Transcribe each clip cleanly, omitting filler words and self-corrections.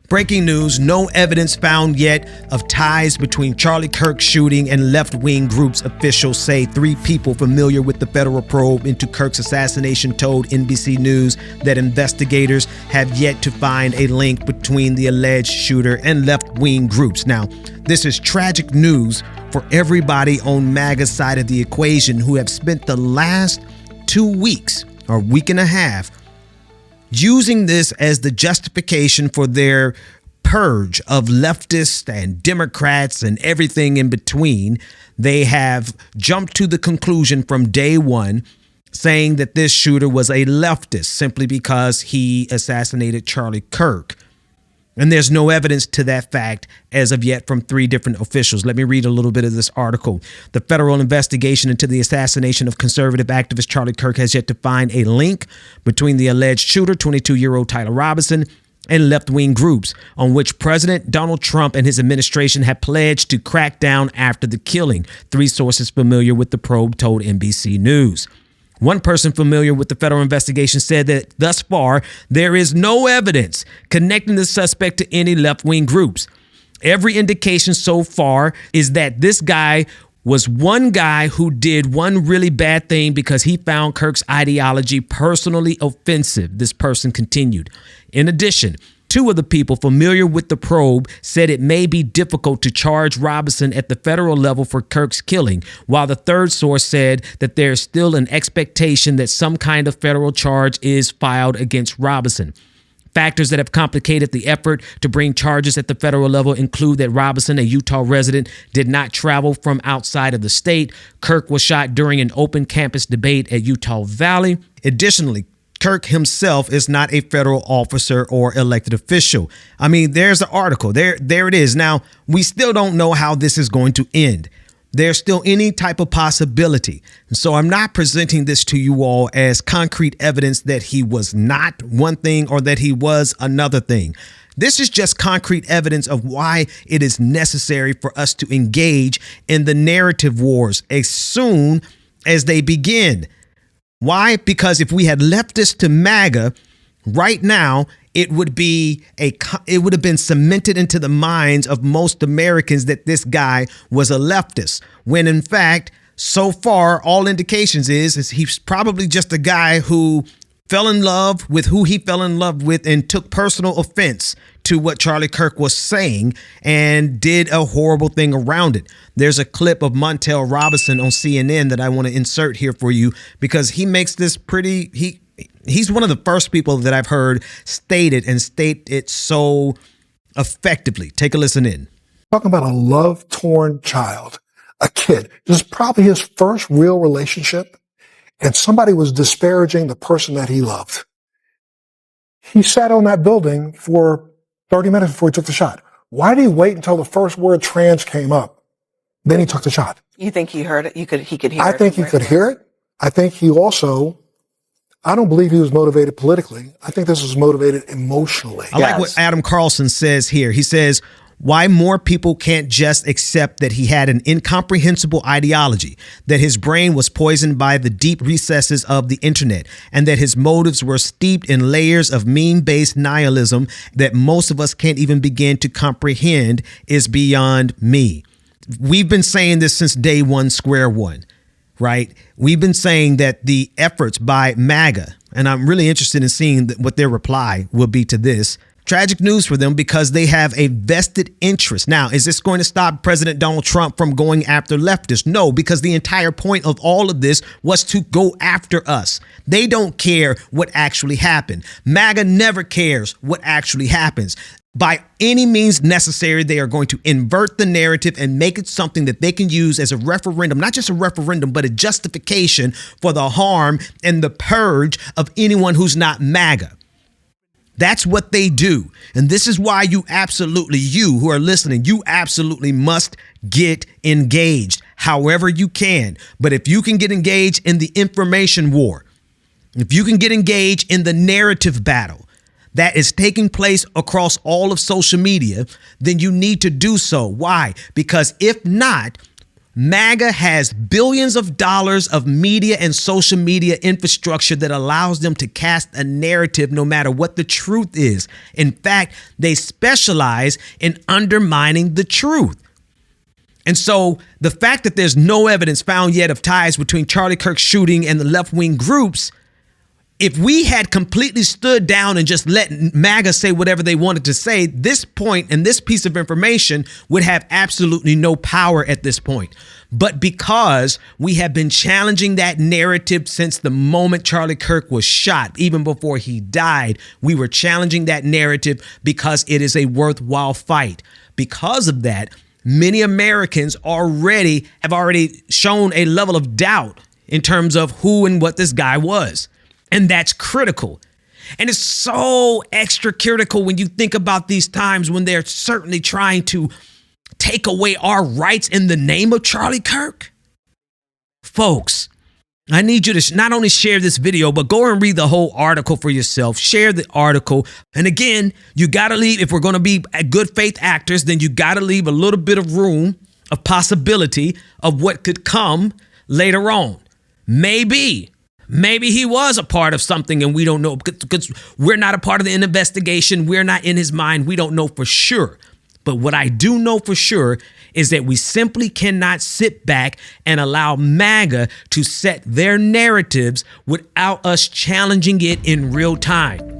Breaking news, no evidence found yet of ties between Charlie Kirk's shooting and left-wing groups. Officials say 3 people familiar with the federal probe into Kirk's assassination told NBC News that investigators have yet to find a link between the alleged shooter and left-wing groups. Now, this is tragic news for everybody on MAGA's side of the equation who have spent the last 2 weeks or week and a half using this as the justification for their purge of leftists and Democrats and everything in between. They have jumped to the conclusion from day one, saying that this shooter was a leftist simply because he assassinated Charlie Kirk. And there's no evidence to that fact as of yet from 3 different officials. Let me read a little bit of this article. The federal investigation into the assassination of conservative activist Charlie Kirk has yet to find a link between the alleged shooter, 22-year-old Tyler Robinson, and left-wing groups on which President Donald Trump and his administration have pledged to crack down after the killing. 3 sources familiar with the probe told NBC News. One person familiar with the federal investigation said that thus far, there is no evidence connecting the suspect to any left-wing groups. Every indication so far is that this guy was one guy who did one really bad thing because he found Kirk's ideology personally offensive, this person continued. In addition, 2 of the people familiar with the probe said it may be difficult to charge Robinson at the federal level for Kirk's killing, while the 3rd source said that there's still an expectation that some kind of federal charge is filed against Robinson. Factors that have complicated the effort to bring charges at the federal level include that Robinson, a Utah resident, did not travel from outside of the state. Kirk was shot during an open campus debate at Utah Valley. Additionally, Kirk himself is not a federal officer or elected official. I mean, there's an article. There it is. Now, we still don't know how this is going to end. There's still any type of possibility. And so I'm not presenting this to you all as concrete evidence that he was not one thing or that he was another thing. This is just concrete evidence of why it is necessary for us to engage in the narrative wars as soon as they begin. Why? Because if we had left this to MAGA right now, it would have been cemented into the minds of most Americans that this guy was a leftist, when in fact, so far, all indications is he's probably just a guy who fell in love with who he fell in love with and took personal offense to what Charlie Kirk was saying and did a horrible thing around it. There's a clip of Montel Robinson on CNN that I want to insert here for you because he makes this he's one of the first people that I've heard state it so effectively. Take a listen in. Talking about a love-torn child, a kid. This is probably his first real relationship, and somebody was disparaging the person that he loved. He sat on that building for 30 minutes before he took the shot. Why did he wait until the first word trans came up? Then he took the shot. You think he heard it? He could hear it? I think he could hear it. I think he also, I don't believe he was motivated politically. I think this was motivated emotionally. I like what Adam Carlson says here. He says, why more people can't just accept that he had an incomprehensible ideology, that his brain was poisoned by the deep recesses of the internet, and that his motives were steeped in layers of meme-based nihilism that most of us can't even begin to comprehend is beyond me. We've been saying this since day one, square one, right? We've been saying that the efforts by MAGA, and I'm really interested in seeing what their reply will be to this. Tragic news for them because they have a vested interest. Now, is this going to stop President Donald Trump from going after leftists? No, because the entire point of all of this was to go after us. They don't care what actually happened. MAGA never cares what actually happens. By any means necessary, they are going to invert the narrative and make it something that they can use as a referendum, not just a referendum, but a justification for the harm and the purge of anyone who's not MAGA. That's what they do. And this is why you who are listening, you absolutely must get engaged however you can. But if you can get engaged in the information war, if you can get engaged in the narrative battle that is taking place across all of social media, then you need to do so. Why? Because if not, MAGA has billions of dollars of media and social media infrastructure that allows them to cast a narrative no matter what the truth is. In fact, they specialize in undermining the truth. And so the fact that there's no evidence found yet of ties between Charlie Kirk's shooting and the left-wing groups, if we had completely stood down and just let MAGA say whatever they wanted to say, this point and this piece of information would have absolutely no power at this point. But because we have been challenging that narrative since the moment Charlie Kirk was shot, even before he died, we were challenging that narrative because it is a worthwhile fight. Because of that, many Americans have already shown a level of doubt in terms of who and what this guy was. And that's critical. And it's so extra critical when you think about these times when they're certainly trying to take away our rights in the name of Charlie Kirk. Folks, I need you to not only share this video, but go and read the whole article for yourself. Share the article. And again, you got to leave, if we're going to be good faith actors, then you got to leave a little bit of room of possibility of what could come later on. Maybe he was a part of something and we don't know, because we're not a part of the investigation. We're not in his mind. We don't know for sure. But what I do know for sure is that we simply cannot sit back and allow MAGA to set their narratives without us challenging it in real time.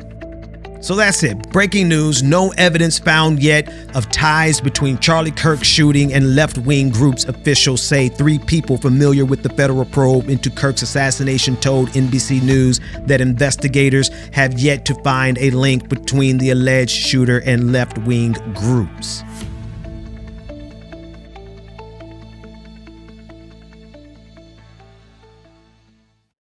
So that's it. Breaking news. No evidence found yet of ties between Charlie Kirk's shooting and left-wing groups. Officials say 3 people familiar with the federal probe into Kirk's assassination told NBC News that investigators have yet to find a link between the alleged shooter and left-wing groups.